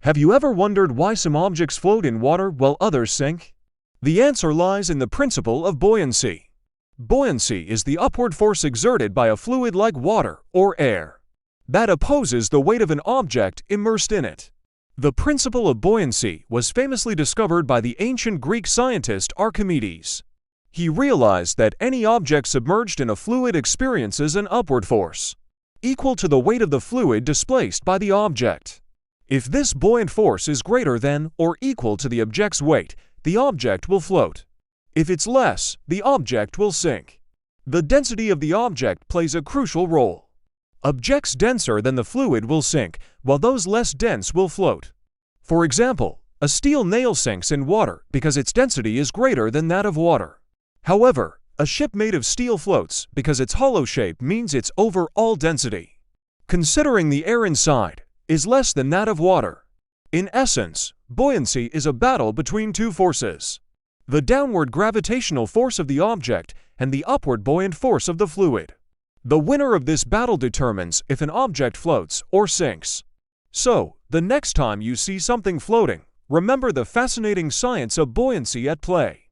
Have you ever wondered why some objects float in water while others sink? The answer lies in the principle of buoyancy. Buoyancy is the upward force exerted by a fluid like water or air that opposes the weight of an object immersed in it. The principle of buoyancy was famously discovered by the ancient Greek scientist Archimedes. He realized that any object submerged in a fluid experiences an upward force equal to the weight of the fluid displaced by the object. If this buoyant force is greater than or equal to the object's weight, the object will float. If it's less, the object will sink. The density of the object plays a crucial role. Objects denser than the fluid will sink, while those less dense will float. For example, a steel nail sinks in water because its density is greater than that of water. However, a ship made of steel floats because its hollow shape means its overall density, considering the air inside, is less than that of water. In essence, buoyancy is a battle between two forces: the downward gravitational force of the object and the upward buoyant force of the fluid. The winner of this battle determines if an object floats or sinks. So, the next time you see something floating, remember the fascinating science of buoyancy at play.